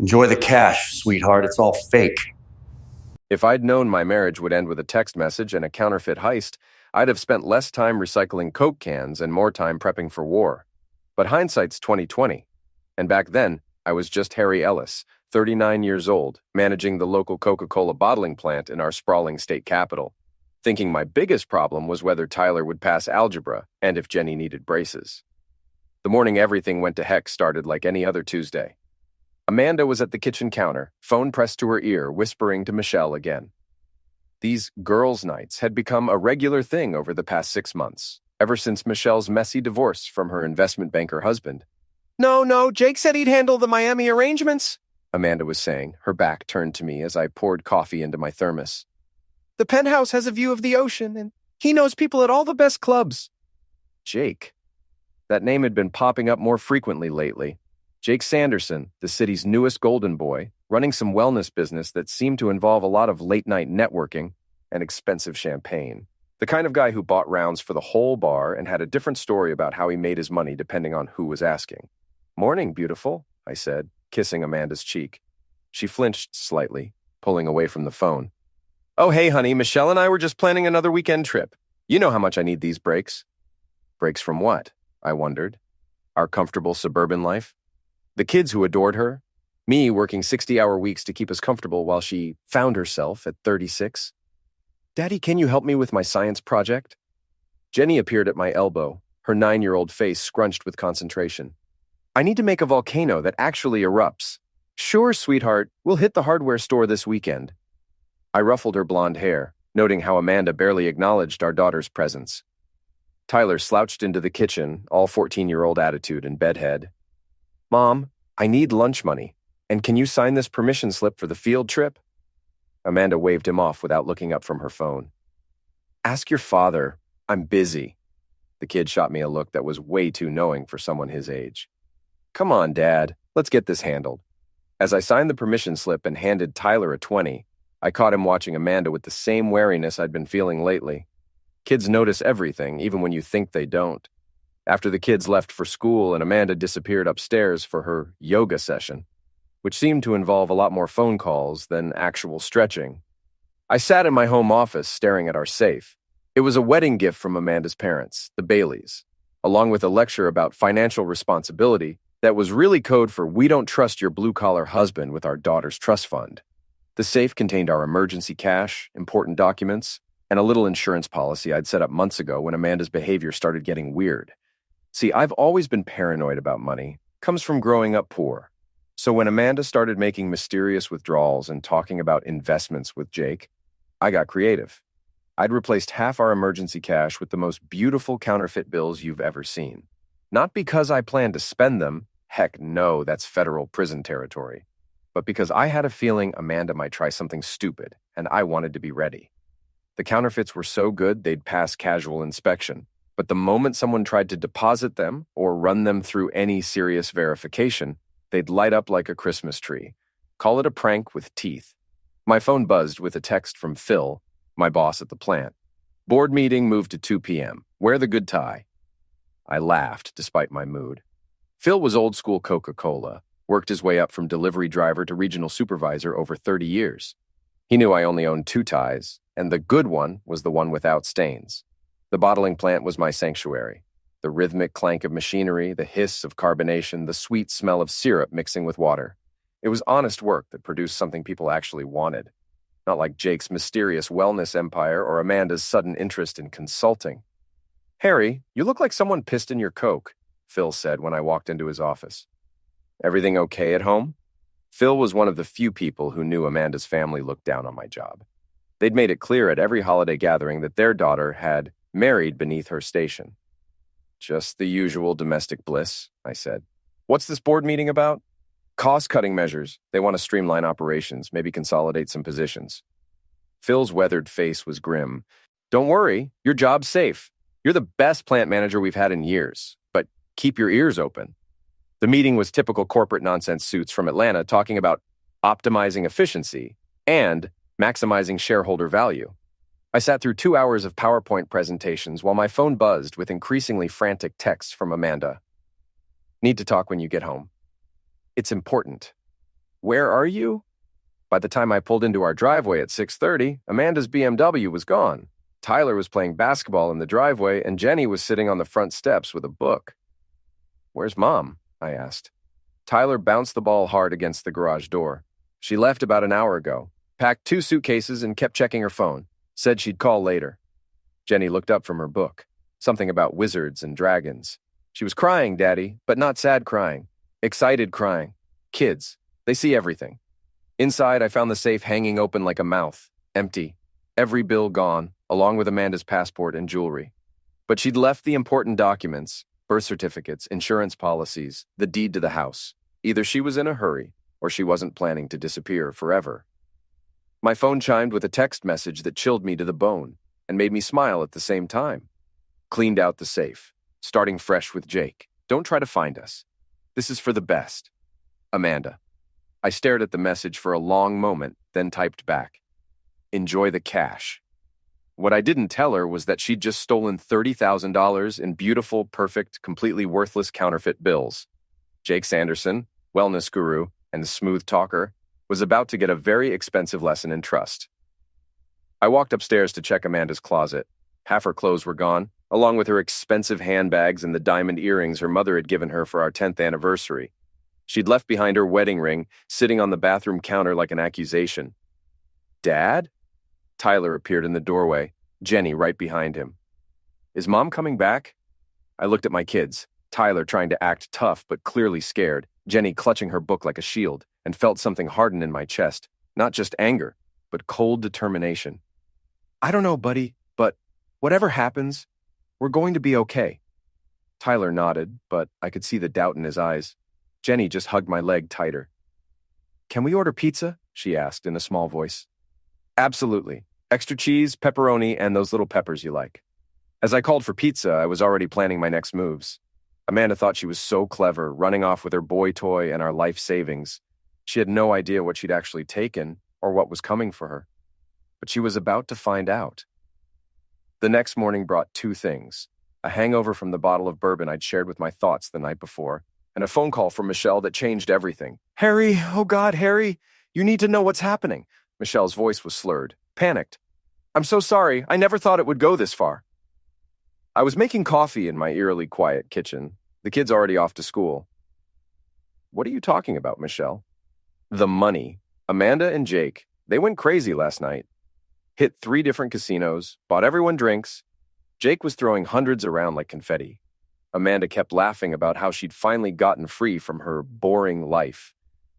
Enjoy the cash, sweetheart. It's all fake. If I'd known my marriage would end with a text message and a counterfeit heist, I'd have spent less time recycling Coke cans and more time prepping for war. But hindsight's 2020. And back then, I was just Harry Ellis, 39 years old, managing the local Coca-Cola bottling plant in our sprawling state capital, thinking my biggest problem was whether Tyler would pass algebra and if Jenny needed braces. The morning everything went to heck started like any other Tuesday. Amanda was at the kitchen counter, phone pressed to her ear, whispering to Michelle again. These girls' nights had become a regular thing over the past 6 months, ever since Michelle's messy divorce from her investment banker husband. No, Jake said he'd handle the Miami arrangements, Amanda was saying, her back turned to me as I poured coffee into my thermos. The penthouse has a view of the ocean, and he knows people at all the best clubs. Jake. That name had been popping up more frequently lately. Jake Sanderson, the city's newest golden boy, running some wellness business that seemed to involve a lot of late-night networking and expensive champagne. The kind of guy who bought rounds for the whole bar and had a different story about how he made his money depending on who was asking. Morning, beautiful, I said, kissing Amanda's cheek. She flinched slightly, pulling away from the phone. Oh, hey, honey, Michelle and I were just planning another weekend trip. You know how much I need these breaks. Breaks from what? I wondered. Our comfortable suburban life? The kids who adored her? Me working 60-hour weeks to keep us comfortable while she found herself at 36? Daddy, can you help me with my science project? Jenny appeared at my elbow, her 9-year-old face scrunched with concentration. I need to make a volcano that actually erupts. Sure, sweetheart, we'll hit the hardware store this weekend. I ruffled her blonde hair, noting how Amanda barely acknowledged our daughter's presence. Tyler slouched into the kitchen, all 14-year-old attitude and bedhead. Mom, I need lunch money, and can you sign this permission slip for the field trip? Amanda waved him off without looking up from her phone. Ask your father. I'm busy. The kid shot me a look that was way too knowing for someone his age. Come on, Dad. Let's get this handled. As I signed the permission slip and handed Tyler a 20, I caught him watching Amanda with the same wariness I'd been feeling lately. Kids notice everything, even when you think they don't. After the kids left for school and Amanda disappeared upstairs for her yoga session, which seemed to involve a lot more phone calls than actual stretching, I sat in my home office staring at our safe. It was a wedding gift from Amanda's parents, the Baileys, along with a lecture about financial responsibility that was really code for "we don't trust your blue-collar husband with our daughter's trust fund." The safe contained our emergency cash, important documents, and a little insurance policy I'd set up months ago when Amanda's behavior started getting weird. See, I've always been paranoid about money. Comes from growing up poor. So when Amanda started making mysterious withdrawals and talking about investments with Jake, I got creative. I'd replaced half our emergency cash with the most beautiful counterfeit bills you've ever seen. Not because I planned to spend them, heck no, that's federal prison territory, but because I had a feeling Amanda might try something stupid, and I wanted to be ready. The counterfeits were so good they'd pass casual inspection. But the moment someone tried to deposit them or run them through any serious verification, they'd light up like a Christmas tree. Call it a prank with teeth. My phone buzzed with a text from Phil, my boss at the plant. Board meeting moved to 2 p.m. Wear the good tie. I laughed despite my mood. Phil was old school Coca-Cola, worked his way up from delivery driver to regional supervisor over 30 years. He knew I only owned 2 ties, and the good one was the one without stains. The bottling plant was my sanctuary. The rhythmic clank of machinery, the hiss of carbonation, the sweet smell of syrup mixing with water. It was honest work that produced something people actually wanted. Not like Jake's mysterious wellness empire or Amanda's sudden interest in consulting. Harry, you look like someone pissed in your Coke, Phil said when I walked into his office. Everything okay at home? Phil was one of the few people who knew Amanda's family looked down on my job. They'd made it clear at every holiday gathering that their daughter had married beneath her station. Just the usual domestic bliss, I said. What's this board meeting about? Cost-cutting measures. They want to streamline operations, maybe consolidate some positions. Phil's weathered face was grim. Don't worry, your job's safe. You're the best plant manager we've had in years, but keep your ears open. The meeting was typical corporate nonsense suits from Atlanta talking about optimizing efficiency and maximizing shareholder value. I sat through 2 hours of PowerPoint presentations while my phone buzzed with increasingly frantic texts from Amanda. Need to talk when you get home. It's important. Where are you? By the time I pulled into our driveway at 6:30, Amanda's BMW was gone. Tyler was playing basketball in the driveway, and Jenny was sitting on the front steps with a book. Where's Mom? I asked. Tyler bounced the ball hard against the garage door. She left about an hour ago, packed 2 suitcases, and kept checking her phone. Said she'd call later. Jenny looked up from her book. Something about wizards and dragons. She was crying, Daddy, but not sad crying. Excited crying. Kids. They see everything. Inside, I found the safe hanging open like a mouth. Empty. Every bill gone, along with Amanda's passport and jewelry. But she'd left the important documents, birth certificates, insurance policies, the deed to the house. Either she was in a hurry, or she wasn't planning to disappear forever. My phone chimed with a text message that chilled me to the bone and made me smile at the same time. Cleaned out the safe. Starting fresh with Jake. Don't try to find us. This is for the best. Amanda. I stared at the message for a long moment, then typed back. Enjoy the cash. What I didn't tell her was that she'd just stolen $30,000 in beautiful, perfect, completely worthless counterfeit bills. Jake Sanderson, wellness guru and smooth talker, was about to get a very expensive lesson in trust. I walked upstairs to check Amanda's closet. Half her clothes were gone, along with her expensive handbags and the diamond earrings her mother had given her for our 10th anniversary. She'd left behind her wedding ring, sitting on the bathroom counter like an accusation. Dad? Tyler appeared in the doorway, Jenny right behind him. Is Mom coming back? I looked at my kids, Tyler trying to act tough but clearly scared, Jenny clutching her book like a shield, and felt something harden in my chest, not just anger, but cold determination. I don't know, buddy, but whatever happens, we're going to be okay. Tyler nodded, but I could see the doubt in his eyes. Jenny just hugged my leg tighter. Can we order pizza? She asked in a small voice. Absolutely. Extra cheese, pepperoni, and those little peppers you like. As I called for pizza, I was already planning my next moves. Amanda thought she was so clever, running off with her boy toy and our life savings. She had no idea what she'd actually taken or what was coming for her. But she was about to find out. The next morning brought 2 things. A hangover from the bottle of bourbon I'd shared with my thoughts the night before, and a phone call from Michelle that changed everything. Harry, oh God, Harry, you need to know what's happening. Michelle's voice was slurred, panicked. I'm so sorry, I never thought it would go this far. I was making coffee in my eerily quiet kitchen, the kids already off to school. What are you talking about, Michelle? The money. Amanda and Jake, they went crazy last night. Hit 3 different casinos, bought everyone drinks. Jake was throwing hundreds around like confetti. Amanda kept laughing about how she'd finally gotten free from her boring life.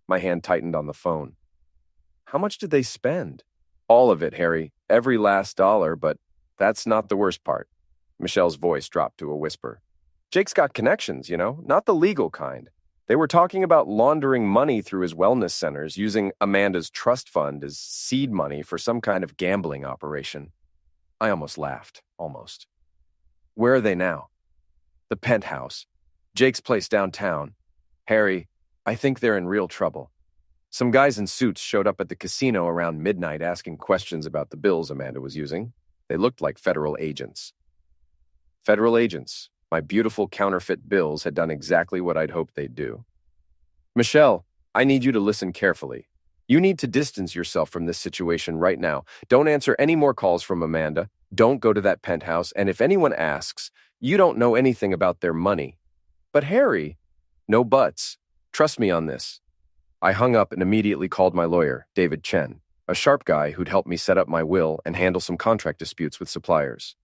My hand tightened on the phone. How much did they spend? All of it, Harry. Every last dollar, but that's not the worst part. Michelle's voice dropped to a whisper. Jake's got connections, not the legal kind. They were talking about laundering money through his wellness centers, using Amanda's trust fund as seed money for some kind of gambling operation. I almost laughed. Almost. Where are they now? The penthouse. Jake's place downtown. Harry, I think they're in real trouble. Some guys in suits showed up at the casino around midnight asking questions about the bills Amanda was using. They looked like federal agents. Federal agents. My beautiful counterfeit bills had done exactly what I'd hoped they'd do. Michelle, I need you to listen carefully. You need to distance yourself from this situation right now. Don't answer any more calls from Amanda. Don't go to that penthouse. And if anyone asks, you don't know anything about their money. But Harry, no buts. Trust me on this. I hung up and immediately called my lawyer, David Chen, a sharp guy who'd help me set up my will and handle some contract disputes with suppliers.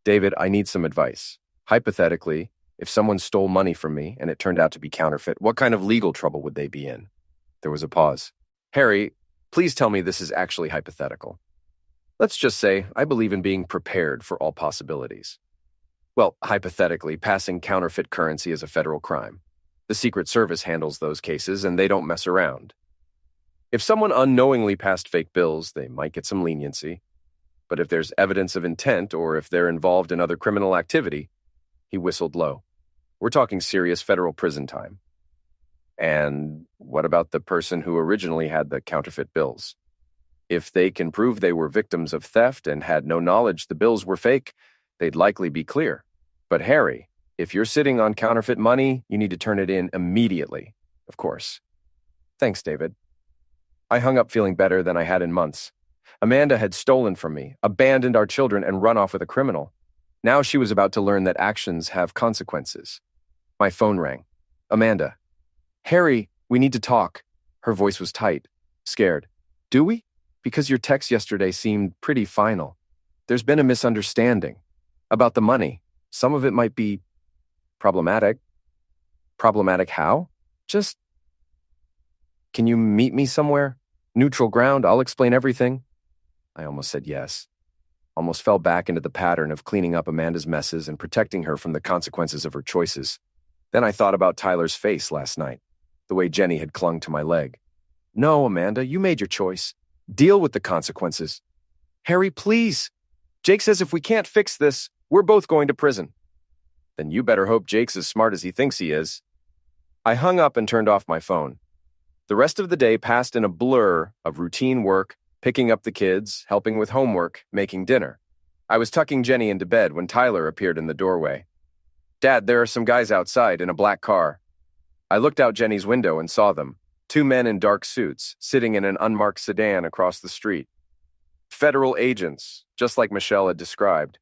David, I need some advice. Hypothetically, if someone stole money from me and it turned out to be counterfeit, what kind of legal trouble would they be in? There was a pause. Harry, please tell me this is actually hypothetical. Let's just say I believe in being prepared for all possibilities. Well, hypothetically, passing counterfeit currency is a federal crime. The Secret Service handles those cases and they don't mess around. If someone unknowingly passed fake bills, they might get some leniency. But if there's evidence of intent or if they're involved in other criminal activity, he whistled low. We're talking serious federal prison time. And what about the person who originally had the counterfeit bills? If they can prove they were victims of theft and had no knowledge the bills were fake, they'd likely be clear. But Harry, if you're sitting on counterfeit money, you need to turn it in immediately, of course. Thanks, David. I hung up feeling better than I had in months. Amanda had stolen from me, abandoned our children, and run off with a criminal. Now she was about to learn that actions have consequences. My phone rang. Amanda. Harry, we need to talk. Her voice was tight, scared. Do we? Because your text yesterday seemed pretty final. There's been a misunderstanding. About the money. Some of it might be problematic. Problematic how? Just, can you meet me somewhere? Neutral ground, I'll explain everything. I almost said yes. Almost fell back into the pattern of cleaning up Amanda's messes and protecting her from the consequences of her choices. Then I thought about Tyler's face last night, the way Jenny had clung to my leg. No, Amanda, you made your choice. Deal with the consequences. Harry, please. Jake says if we can't fix this, we're both going to prison. Then you better hope Jake's as smart as he thinks he is. I hung up and turned off my phone. The rest of the day passed in a blur of routine work, picking up the kids, helping with homework, making dinner. I was tucking Jenny into bed when Tyler appeared in the doorway. Dad, there are some guys outside in a black car. I looked out Jenny's window and saw them, 2 men in dark suits, sitting in an unmarked sedan across the street. Federal agents, just like Michelle had described.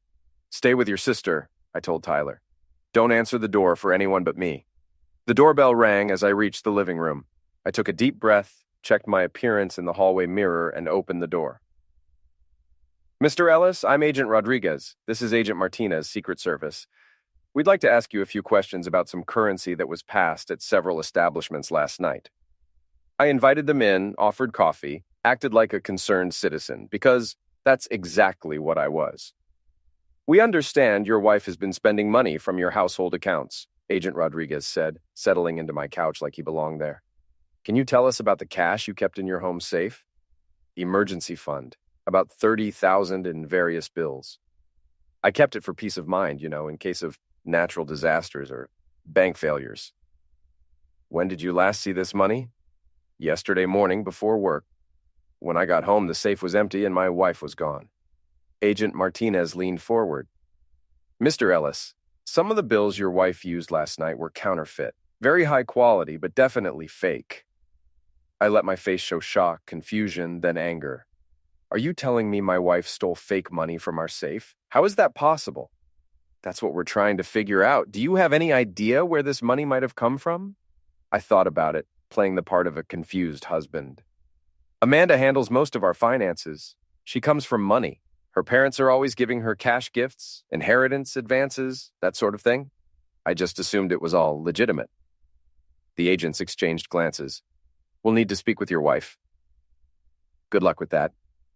Stay with your sister, I told Tyler. Don't answer the door for anyone but me. The doorbell rang as I reached the living room. I took a deep breath, checked my appearance in the hallway mirror, and opened the door. Mr. Ellis, I'm Agent Rodriguez. This is Agent Martinez, Secret Service. We'd like to ask you a few questions about some currency that was passed at several establishments last night. I invited them in, offered coffee, acted like a concerned citizen, because that's exactly what I was. We understand your wife has been spending money from your household accounts, Agent Rodriguez said, settling into my couch like he belonged there. Can you tell us about the cash you kept in your home safe? Emergency fund, about $30,000 in various bills. I kept it for peace of mind, in case of natural disasters or bank failures. When did you last see this money? Yesterday morning before work. When I got home, the safe was empty and my wife was gone. Agent Martinez leaned forward. Mr. Ellis, some of the bills your wife used last night were counterfeit. Very high quality, but definitely fake. I let my face show shock, confusion, then anger. Are you telling me my wife stole fake money from our safe? How is that possible? That's what we're trying to figure out. Do you have any idea where this money might have come from? I thought about it, playing the part of a confused husband. Amanda handles most of our finances. She comes from money. Her parents are always giving her cash gifts, inheritance, advances, that sort of thing. I just assumed it was all legitimate. The agents exchanged glances. We'll need to speak with your wife. Good luck with that.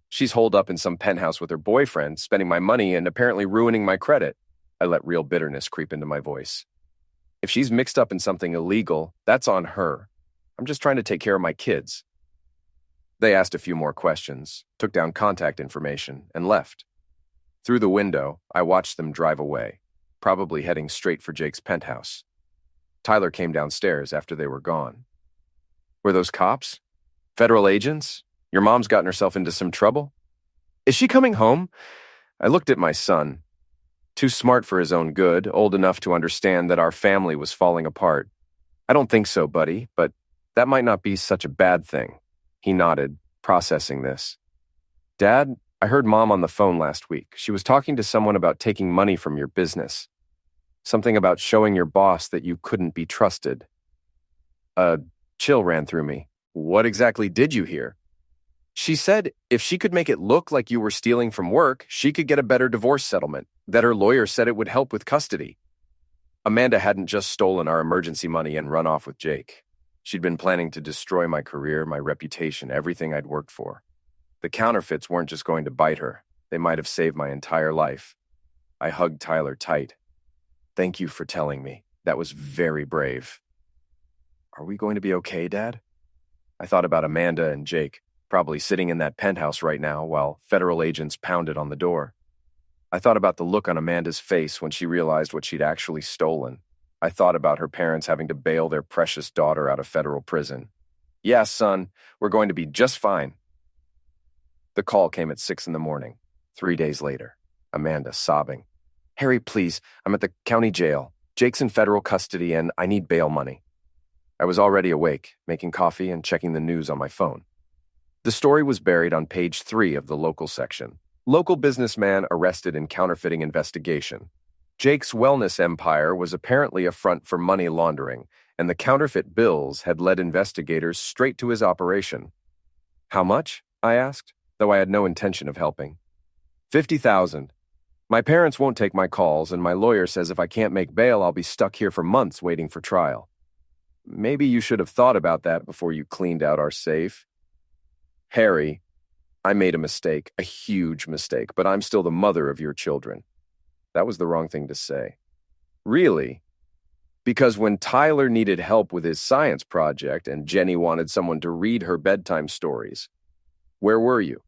She's holed up in some penthouse with her boyfriend, spending my money and apparently ruining my credit. I let real bitterness creep into my voice. If she's mixed up in something illegal, that's on her. I'm just trying to take care of my kids. They asked a few more questions, took down contact information, and left. Through the window, I watched them drive away, probably heading straight for Jake's penthouse. Tyler came downstairs after they were gone. Were those cops? Federal agents? Your mom's gotten herself into some trouble? Is she coming home? I looked at my son. Too smart for his own good, old enough to understand that our family was falling apart. I don't think so, buddy, but that might not be such a bad thing. He nodded, processing this. Dad, I heard Mom on the phone last week. She was talking to someone about taking money from your business. Something about showing your boss that you couldn't be trusted. A chill ran through me. What exactly did you hear? She said if she could make it look like you were stealing from work, she could get a better divorce settlement, that her lawyer said it would help with custody. Amanda hadn't just stolen our emergency money and run off with Jake. She'd been planning to destroy my career, my reputation, everything I'd worked for. The counterfeits weren't just going to bite her. They might have saved my entire life. I hugged Tyler tight. Thank you for telling me. That was very brave. Are we going to be okay, Dad? I thought about Amanda and Jake, probably sitting in that penthouse right now while federal agents pounded on the door. I thought about the look on Amanda's face when she realized what she'd actually stolen. I thought about her parents having to bail their precious daughter out of federal prison. Yeah, son, we're going to be just fine. The call came at 6 a.m, 3 days later. Amanda sobbing. Harry, please, I'm at the county jail. Jake's in federal custody and I need bail money. I was already awake, making coffee and checking the news on my phone. The story was buried on page 3 of the local section. Local businessman arrested in counterfeiting investigation. Jake's wellness empire was apparently a front for money laundering, and the counterfeit bills had led investigators straight to his operation. How much? I asked, though I had no intention of helping. 50,000. My parents won't take my calls, and my lawyer says if I can't make bail, I'll be stuck here for months waiting for trial. Maybe you should have thought about that before you cleaned out our safe. Harry, I made a mistake, a huge mistake, but I'm still the mother of your children. That was the wrong thing to say. Really? Because when Tyler needed help with his science project and Jenny wanted someone to read her bedtime stories, where were you?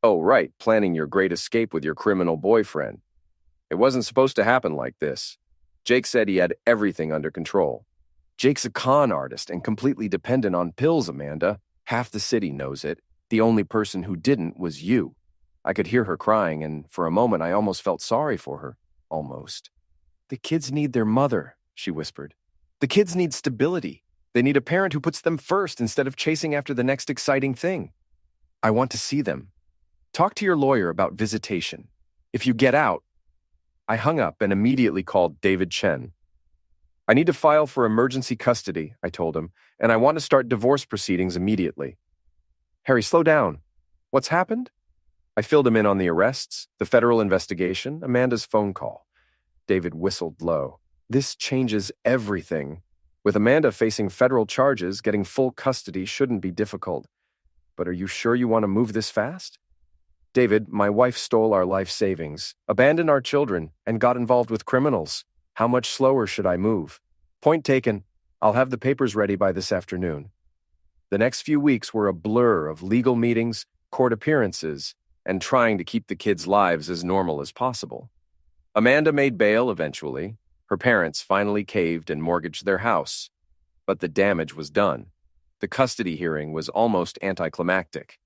Oh, right, planning your great escape with your criminal boyfriend. It wasn't supposed to happen like this. Jake said he had everything under control. Jake's a con artist and completely dependent on pills, Amanda. Half the city knows it. The only person who didn't was you. I could hear her crying, and for a moment I almost felt sorry for her. Almost. The kids need their mother, she whispered. The kids need stability. They need a parent who puts them first instead of chasing after the next exciting thing. I want to see them. Talk to your lawyer about visitation. If you get out... I hung up and immediately called David Chen. I need to file for emergency custody, I told him, and I want to start divorce proceedings immediately. Harry, slow down. What's happened? I filled him in on the arrests, the federal investigation, Amanda's phone call. David whistled low. This changes everything. With Amanda facing federal charges, getting full custody shouldn't be difficult. But are you sure you want to move this fast? David, my wife stole our life savings, abandoned our children, and got involved with criminals. How much slower should I move? Point taken. I'll have the papers ready by this afternoon. The next few weeks were a blur of legal meetings, court appearances, and trying to keep the kids' lives as normal as possible. Amanda made bail eventually. Her parents finally caved and mortgaged their house. But the damage was done. The custody hearing was almost anticlimactic.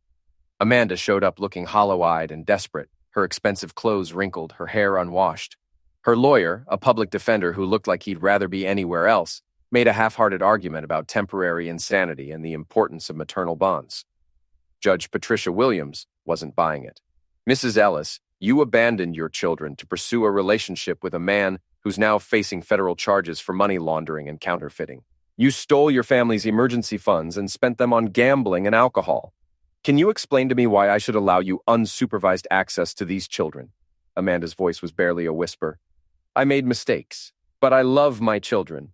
Amanda showed up looking hollow-eyed and desperate, her expensive clothes wrinkled, her hair unwashed. Her lawyer, a public defender who looked like he'd rather be anywhere else, made a half-hearted argument about temporary insanity and the importance of maternal bonds. Judge Patricia Williams wasn't buying it. Mrs. Ellis, you abandoned your children to pursue a relationship with a man who's now facing federal charges for money laundering and counterfeiting. You stole your family's emergency funds and spent them on gambling and alcohol. Can you explain to me why I should allow you unsupervised access to these children? Amanda's voice was barely a whisper. I made mistakes, but I love my children.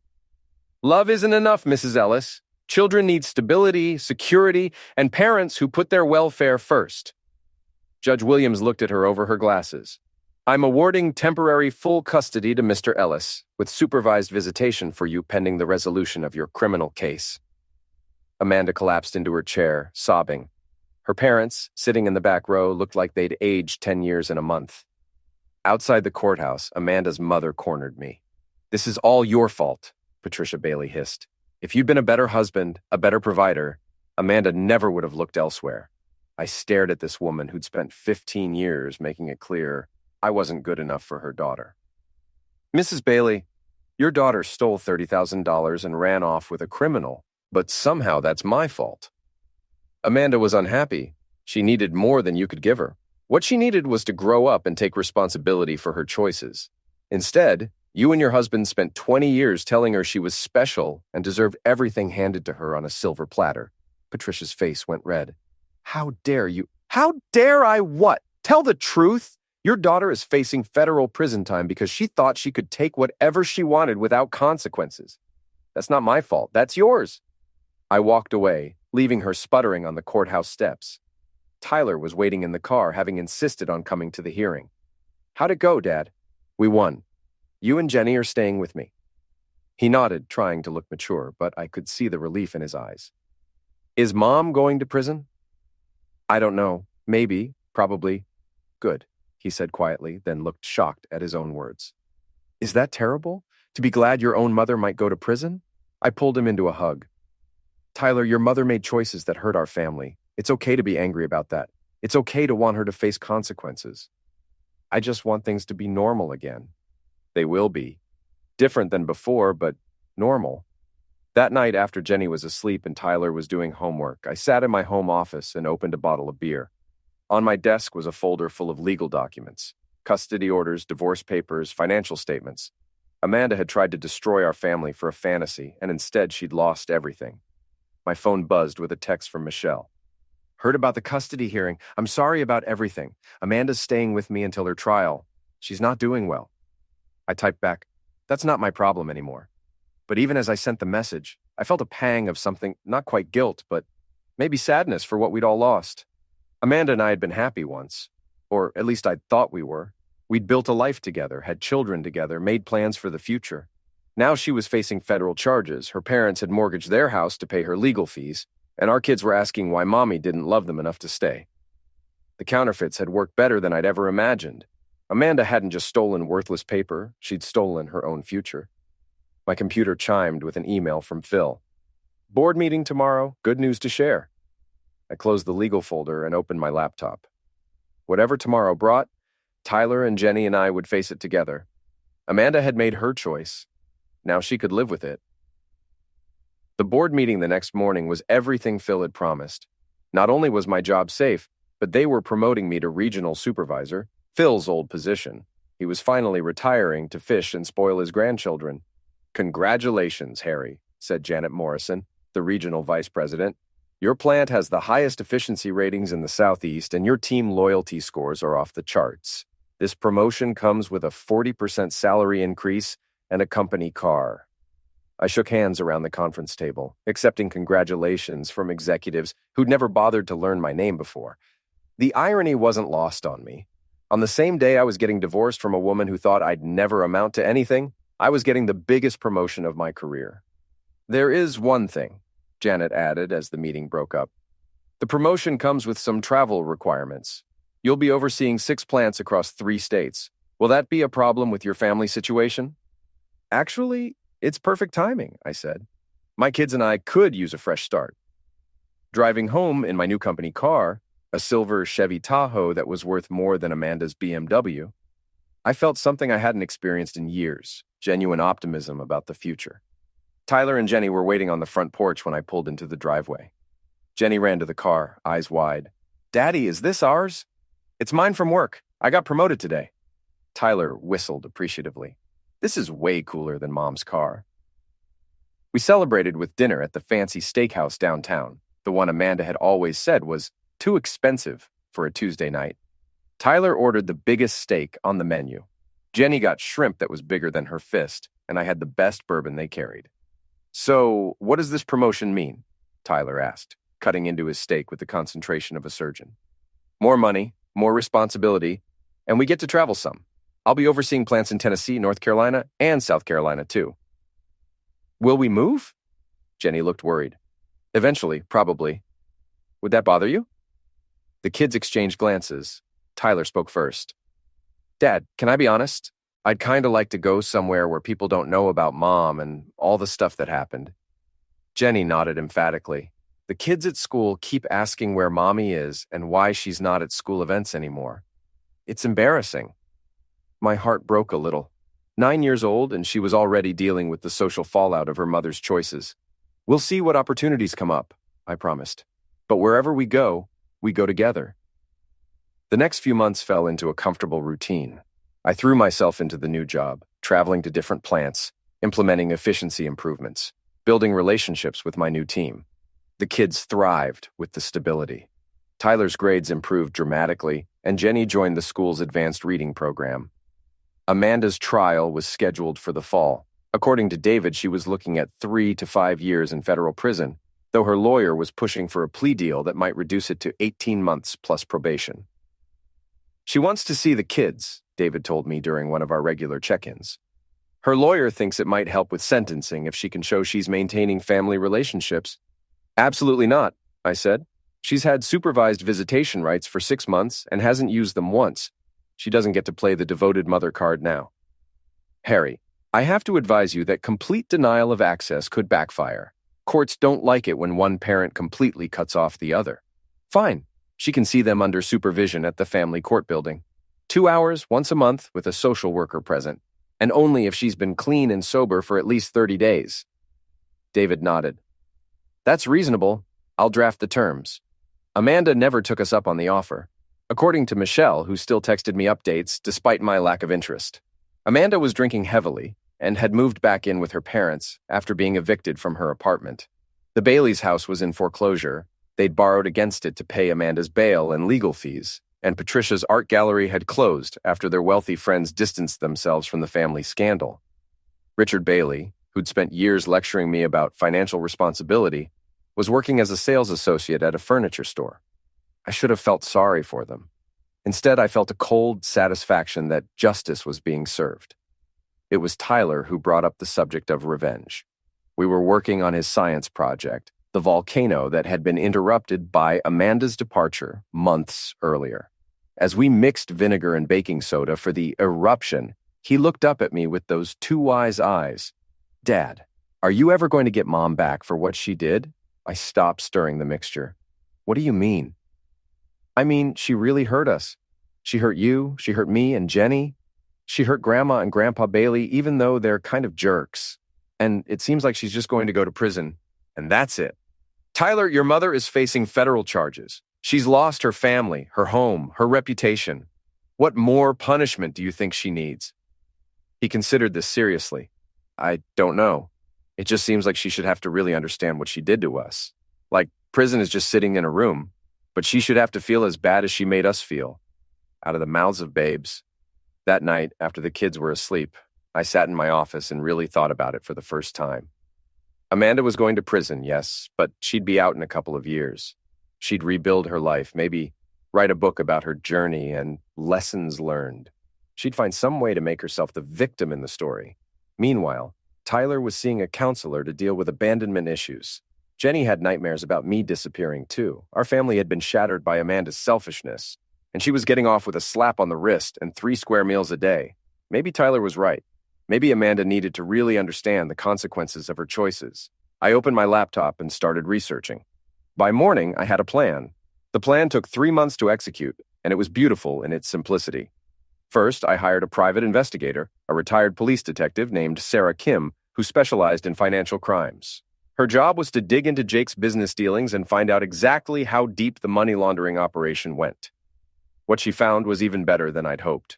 Love isn't enough, Mrs. Ellis. Children need stability, security, and parents who put their welfare first. Judge Williams looked at her over her glasses. I'm awarding temporary full custody to Mr. Ellis, with supervised visitation for you pending the resolution of your criminal case. Amanda collapsed into her chair, sobbing. Her parents, sitting in the back row, looked like they'd aged 10 years in a month. Outside the courthouse, Amanda's mother cornered me. This is all your fault, Patricia Bailey hissed. If you'd been a better husband, a better provider, Amanda never would have looked elsewhere. I stared at this woman who'd spent 15 years making it clear I wasn't good enough for her daughter. Mrs. Bailey, your daughter stole $30,000 and ran off with a criminal, but somehow that's my fault. Amanda was unhappy. She needed more than you could give her. What she needed was to grow up and take responsibility for her choices. Instead, you and your husband spent 20 years telling her she was special and deserved everything handed to her on a silver platter. Patricia's face went red. How dare you? How dare I what? Tell the truth? Your daughter is facing federal prison time because she thought she could take whatever she wanted without consequences. That's not my fault. That's yours. I walked away, leaving her sputtering on the courthouse steps. Tyler was waiting in the car, having insisted on coming to the hearing. How'd it go, Dad? We won. You and Jenny are staying with me. He nodded, trying to look mature, but I could see the relief in his eyes. Is Mom going to prison? I don't know. Maybe. Probably. Good, he said quietly, then looked shocked at his own words. Is that terrible? To be glad your own mother might go to prison? I pulled him into a hug. Tyler, your mother made choices that hurt our family. It's okay to be angry about that. It's okay to want her to face consequences. I just want things to be normal again. They will be. Different than before, but normal. That night, after Jenny was asleep and Tyler was doing homework, I sat in my home office and opened a bottle of beer. On my desk was a folder full of legal documents: custody orders, divorce papers, financial statements. Amanda had tried to destroy our family for a fantasy, and instead she'd lost everything. My phone buzzed with a text from Michelle. "Heard about the custody hearing. I'm sorry about everything. Amanda's staying with me until her trial. She's not doing well." I typed back, "That's not my problem anymore." But even as I sent the message, I felt a pang of something, not quite guilt, but maybe sadness for what we'd all lost. Amanda and I had been happy once, or at least I'd thought we were. We'd built a life together, had children together, made plans for the future. Now she was facing federal charges. Her parents had mortgaged their house to pay her legal fees, and our kids were asking why Mommy didn't love them enough to stay. The counterfeits had worked better than I'd ever imagined. Amanda hadn't just stolen worthless paper, she'd stolen her own future. My computer chimed with an email from Phil. "Board meeting tomorrow, good news to share." I closed the legal folder and opened my laptop. Whatever tomorrow brought, Tyler and Jenny and I would face it together. Amanda had made her choice. Now she could live with it. The board meeting the next morning was everything Phil had promised. Not only was my job safe, but they were promoting me to regional supervisor, Phil's old position. He was finally retiring to fish and spoil his grandchildren. "Congratulations, Harry," said Janet Morrison, the regional vice president. "Your plant has the highest efficiency ratings in the Southeast, and your team loyalty scores are off the charts. This promotion comes with a 40% salary increase and a company car." I shook hands around the conference table, accepting congratulations from executives who'd never bothered to learn my name before. The irony wasn't lost on me. On the same day I was getting divorced from a woman who thought I'd never amount to anything, I was getting the biggest promotion of my career. "There is one thing," Janet added as the meeting broke up. "The promotion comes with some travel requirements. You'll be overseeing 6 plants across 3 states. Will that be a problem with your family situation?" "Actually, it's perfect timing," I said. "My kids and I could use a fresh start." Driving home in my new company car, a silver Chevy Tahoe that was worth more than Amanda's BMW, I felt something I hadn't experienced in years: genuine optimism about the future. Tyler and Jenny were waiting on the front porch when I pulled into the driveway. Jenny ran to the car, eyes wide. "Daddy, is this ours?" "It's mine from work. I got promoted today." Tyler whistled appreciatively. "This is way cooler than Mom's car." We celebrated with dinner at the fancy steakhouse downtown, the one Amanda had always said was too expensive for a Tuesday night. Tyler ordered the biggest steak on the menu. Jenny got shrimp that was bigger than her fist, and I had the best bourbon they carried. "So, what does this promotion mean?" Tyler asked, cutting into his steak with the concentration of a surgeon. "More money, more responsibility, and we get to travel some. I'll be overseeing plants in Tennessee, North Carolina, and South Carolina, too." "Will we move?" Jenny looked worried. "Eventually, probably. Would that bother you?" The kids exchanged glances. Tyler spoke first. "Dad, can I be honest? I'd kind of like to go somewhere where people don't know about Mom and all the stuff that happened." Jenny nodded emphatically. "The kids at school keep asking where Mommy is and why she's not at school events anymore. It's embarrassing." My heart broke a little. 9 years old, and she was already dealing with the social fallout of her mother's choices. "We'll see what opportunities come up," I promised. "But wherever we go together." The next few months fell into a comfortable routine. I threw myself into the new job, traveling to different plants, implementing efficiency improvements, building relationships with my new team. The kids thrived with the stability. Tyler's grades improved dramatically, and Jenny joined the school's advanced reading program. Amanda's trial was scheduled for the fall. According to David, she was looking at 3 to 5 years in federal prison, though her lawyer was pushing for a plea deal that might reduce it to 18 months plus probation. "She wants to see the kids," David told me during one of our regular check-ins. "Her lawyer thinks it might help with sentencing if she can show she's maintaining family relationships." "Absolutely not," I said. "She's had supervised visitation rights for 6 months and hasn't used them once. She doesn't get to play the devoted mother card now." "Harry, I have to advise you that complete denial of access could backfire. Courts don't like it when one parent completely cuts off the other." "Fine. She can see them under supervision at the family court building. 2 hours once a month with a social worker present, and only if she's been clean and sober for at least 30 days. David nodded. That's reasonable. I'll draft the terms. Amanda never took us up on the offer, according to Michelle, who still texted me updates despite my lack of interest. Amanda was drinking heavily and had moved back in with her parents after being evicted from her apartment. The Bailey's house was in foreclosure. They'd borrowed against it to pay Amanda's bail and legal fees, and Patricia's art gallery had closed after their wealthy friends distanced themselves from the family scandal. Richard Bailey, who'd spent years lecturing me about financial responsibility, was working as a sales associate at a furniture store. I should have felt sorry for them. Instead, I felt a cold satisfaction that justice was being served. It was Tyler who brought up the subject of revenge. We were working on his science project, the volcano that had been interrupted by Amanda's departure months earlier. As we mixed vinegar and baking soda for the eruption, he looked up at me with those two wise eyes. Dad, are you ever going to get Mom back for what she did? I stopped stirring the mixture. What do you mean? I mean, she really hurt us. She hurt you, she hurt me and Jenny. She hurt Grandma and Grandpa Bailey, even though they're kind of jerks. And it seems like she's just going to go to prison. And that's it. Tyler, your mother is facing federal charges. She's lost her family, her home, her reputation. What more punishment do you think she needs? He considered this seriously. I don't know. It just seems like she should have to really understand what she did to us. Like, prison is just sitting in a room, but she should have to feel as bad as she made us feel. Out of the mouths of babes. That night, after the kids were asleep, I sat in my office and really thought about it for the first time. Amanda was going to prison, yes, but she'd be out in a couple of years. She'd rebuild her life, maybe write a book about her journey and lessons learned. She'd find some way to make herself the victim in the story. Meanwhile, Tyler was seeing a counselor to deal with abandonment issues. Jenny had nightmares about me disappearing, too. Our family had been shattered by Amanda's selfishness, and she was getting off with a slap on the wrist and 3 square meals a day. Maybe Tyler was right. Maybe Amanda needed to really understand the consequences of her choices. I opened my laptop and started researching. By morning, I had a plan. The plan took 3 months to execute, and it was beautiful in its simplicity. First, I hired a private investigator, a retired police detective named Sarah Kim, who specialized in financial crimes. Her job was to dig into Jake's business dealings and find out exactly how deep the money laundering operation went. What she found was even better than I'd hoped.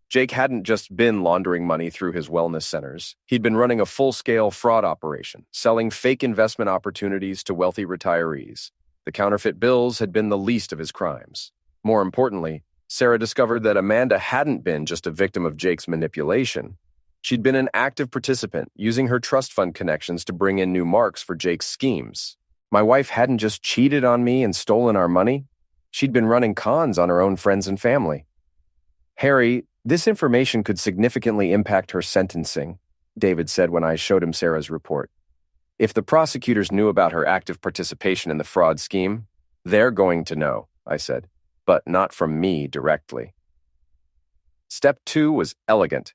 Jake hadn't just been laundering money through his wellness centers. He'd been running a full-scale fraud operation, selling fake investment opportunities to wealthy retirees. The counterfeit bills had been the least of his crimes. More importantly, Sarah discovered that Amanda hadn't been just a victim of Jake's manipulation. She'd been an active participant, using her trust fund connections to bring in new marks for Jake's schemes. My wife hadn't just cheated on me and stolen our money. She'd been running cons on her own friends and family. Harry, this information could significantly impact her sentencing, David said when I showed him Sarah's report. If the prosecutors knew about her active participation in the fraud scheme, they're going to know, I said, but not from me directly. Step 2 was elegant.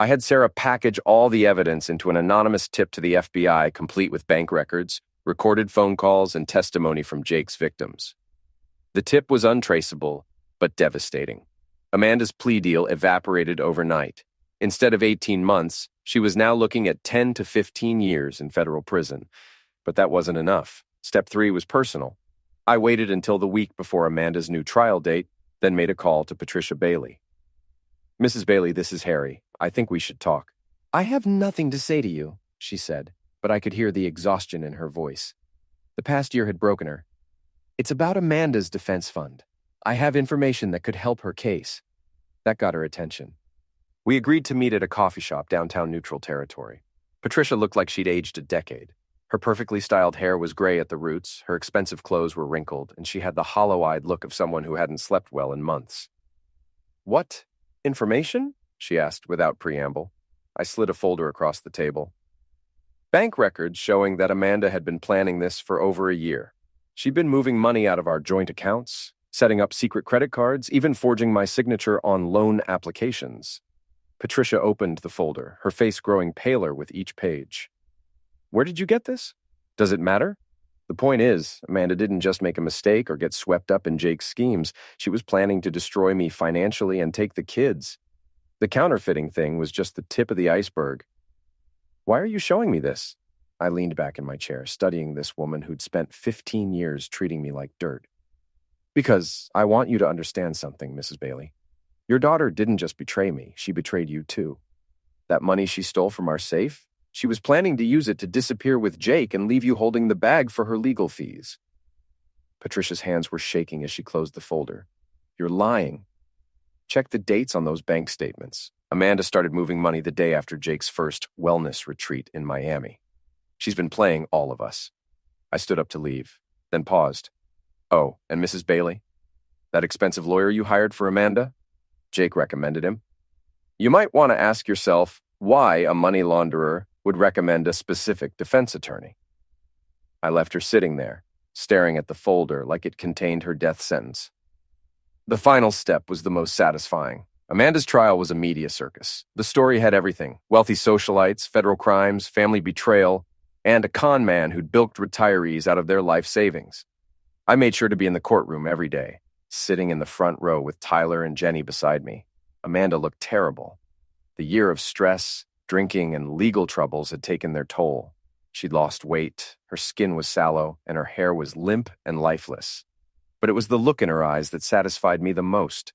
I had Sarah package all the evidence into an anonymous tip to the FBI, complete with bank records, recorded phone calls, and testimony from Jake's victims. The tip was untraceable, but devastating. Amanda's plea deal evaporated overnight. Instead of 18 months, she was now looking at 10 to 15 years in federal prison. But that wasn't enough. Step 3 was personal. I waited until the week before Amanda's new trial date, then made a call to Patricia Bailey. Mrs. Bailey, this is Harry. I think we should talk. I have nothing to say to you, she said, but I could hear the exhaustion in her voice. The past year had broken her. It's about Amanda's defense fund. I have information that could help her case. That got her attention. We agreed to meet at a coffee shop downtown Neutral Territory. Patricia looked like she'd aged a decade. Her perfectly styled hair was gray at the roots, her expensive clothes were wrinkled, and she had the hollow-eyed look of someone who hadn't slept well in months. What? Information? She asked without preamble. I slid a folder across the table. Bank records showing that Amanda had been planning this for over a year. She'd been moving money out of our joint accounts, setting up secret credit cards, even forging my signature on loan applications. Patricia opened the folder, her face growing paler with each page. Where did you get this? Does it matter? The point is, Amanda didn't just make a mistake or get swept up in Jake's schemes. She was planning to destroy me financially and take the kids. The counterfeiting thing was just the tip of the iceberg. Why are you showing me this? I leaned back in my chair, studying this woman who'd spent 15 years treating me like dirt. Because I want you to understand something, Mrs. Bailey. Your daughter didn't just betray me, she betrayed you too. That money she stole from our safe, she was planning to use it to disappear with Jake and leave you holding the bag for her legal fees. Patricia's hands were shaking as she closed the folder. You're lying. Check the dates on those bank statements. Amanda started moving money the day after Jake's first wellness retreat in Miami. She's been playing all of us. I stood up to leave, then paused. Oh, and Mrs. Bailey? That expensive lawyer you hired for Amanda? Jake recommended him. You might want to ask yourself why a money launderer would recommend a specific defense attorney. I left her sitting there, staring at the folder like it contained her death sentence. The final step was the most satisfying. Amanda's trial was a media circus. The story had everything: wealthy socialites, federal crimes, family betrayal, and a con man who'd bilked retirees out of their life savings. I made sure to be in the courtroom every day, sitting in the front row with Tyler and Jenny beside me. Amanda looked terrible. The year of stress, drinking, and legal troubles had taken their toll. She'd lost weight, her skin was sallow, and her hair was limp and lifeless. But it was the look in her eyes that satisfied me the most.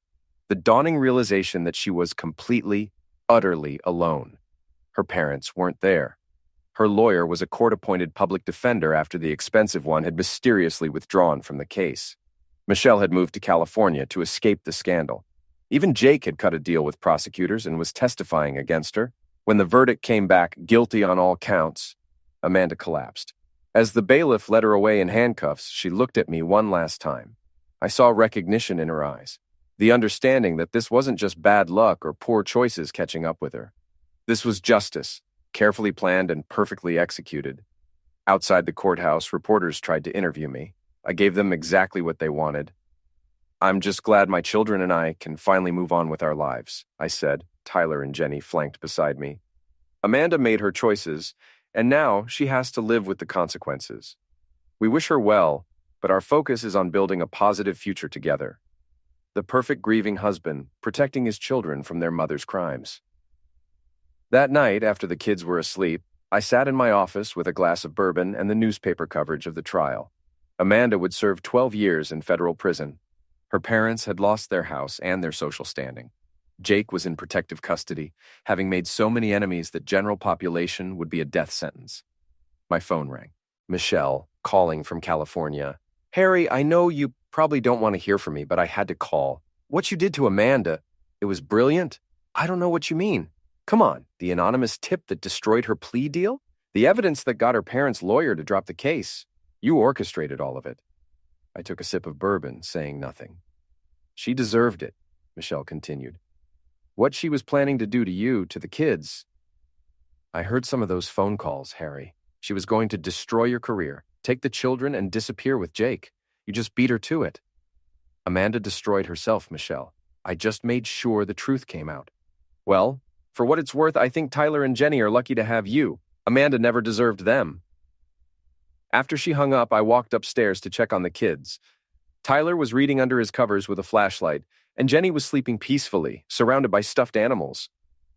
The dawning realization that she was completely, utterly alone. Her parents weren't there. Her lawyer was a court-appointed public defender after the expensive one had mysteriously withdrawn from the case. Michelle had moved to California to escape the scandal. Even Jake had cut a deal with prosecutors and was testifying against her. When the verdict came back guilty on all counts, Amanda collapsed. As the bailiff led her away in handcuffs, she looked at me one last time. I saw recognition in her eyes, the understanding that this wasn't just bad luck or poor choices catching up with her. This was justice, carefully planned and perfectly executed. Outside the courthouse, reporters tried to interview me. I gave them exactly what they wanted. I'm just glad my children and I can finally move on with our lives, I said. Tyler and Jenny flanked beside me. Amanda made her choices, and now she has to live with the consequences. We wish her well, but our focus is on building a positive future together. The perfect grieving husband, protecting his children from their mother's crimes. That night, after the kids were asleep, I sat in my office with a glass of bourbon and the newspaper coverage of the trial. Amanda would serve 12 years in federal prison. Her parents had lost their house and their social standing. Jake was in protective custody, having made so many enemies that general population would be a death sentence. My phone rang. Michelle, calling from California. Harry, I know you probably don't want to hear from me, but I had to call. What you did to Amanda, it was brilliant. I don't know what you mean. Come on, the anonymous tip that destroyed her plea deal? The evidence that got her parents' lawyer to drop the case. You orchestrated all of it. I took a sip of bourbon, saying nothing. She deserved it, Michelle continued. What she was planning to do to you, to the kids. I heard some of those phone calls, Harry. She was going to destroy your career, take the children, and disappear with Jake. You just beat her to it. Amanda destroyed herself, Michelle. I just made sure the truth came out. Well, for what it's worth, I think Tyler and Jenny are lucky to have you. Amanda never deserved them. After she hung up, I walked upstairs to check on the kids. Tyler was reading under his covers with a flashlight, and Jenny was sleeping peacefully, surrounded by stuffed animals.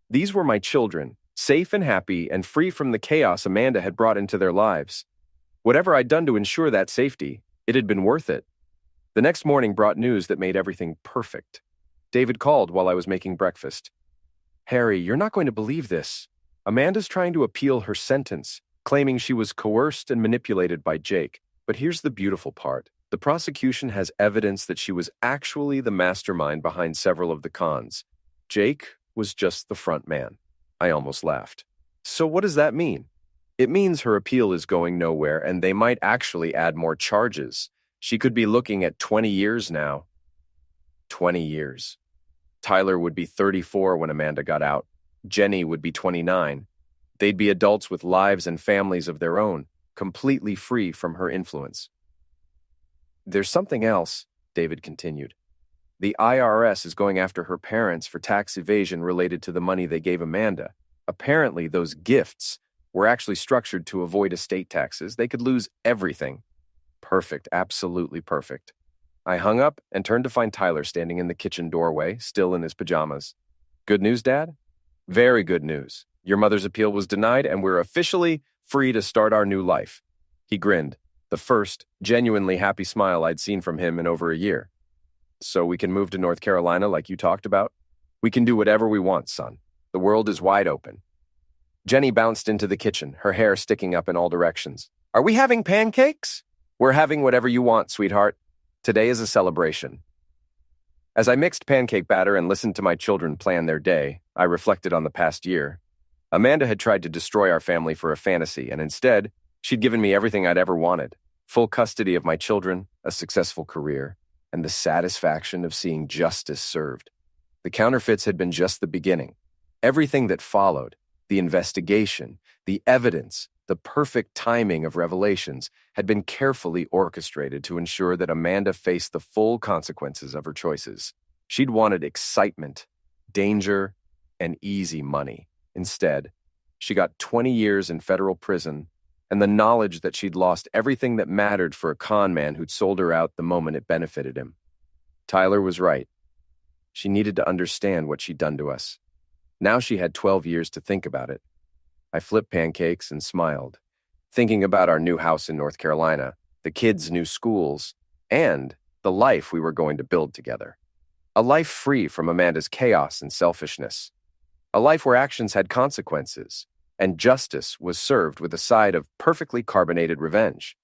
These were my children, safe and happy and free from the chaos Amanda had brought into their lives. Whatever I'd done to ensure that safety, it had been worth it. The next morning brought news that made everything perfect. David called while I was making breakfast. Harry, you're not going to believe this. Amanda's trying to appeal her sentence, claiming she was coerced and manipulated by Jake. But here's the beautiful part. The prosecution has evidence that she was actually the mastermind behind several of the cons. Jake was just the front man. I almost laughed. So what does that mean? It means her appeal is going nowhere, and they might actually add more charges. She could be looking at 20 years now. 20 years. Tyler would be 34 when Amanda got out. Jenny would be 29. They'd be adults with lives and families of their own, completely free from her influence. There's something else, David continued. The IRS is going after her parents for tax evasion related to the money they gave Amanda. Apparently, those gifts were actually structured to avoid estate taxes. They could lose everything. Perfect, absolutely perfect. I hung up and turned to find Tyler standing in the kitchen doorway, still in his pajamas. Good news, Dad? Very good news. Your mother's appeal was denied, and we're officially free to start our new life. He grinned, the first, genuinely happy smile I'd seen from him in over a year. So we can move to North Carolina like you talked about? We can do whatever we want, son. The world is wide open. Jenny bounced into the kitchen, her hair sticking up in all directions. Are we having pancakes? We're having whatever you want, sweetheart. Today is a celebration. As I mixed pancake batter and listened to my children plan their day, I reflected on the past year. Amanda had tried to destroy our family for a fantasy, and instead, she'd given me everything I'd ever wanted. Full custody of my children, a successful career, and the satisfaction of seeing justice served. The counterfeits had been just the beginning. Everything that followed, the investigation, the evidence, the perfect timing of revelations, had been carefully orchestrated to ensure that Amanda faced the full consequences of her choices. She'd wanted excitement, danger, and easy money. Instead, she got 20 years in federal prison and the knowledge that she'd lost everything that mattered for a con man who'd sold her out the moment it benefited him. Tyler was right. She needed to understand what she'd done to us. Now she had 12 years to think about it. I flipped pancakes and smiled, thinking about our new house in North Carolina, the kids' new schools, and the life we were going to build together. A life free from Amanda's chaos and selfishness. A life where actions had consequences, and justice was served with a side of perfectly carbonated revenge.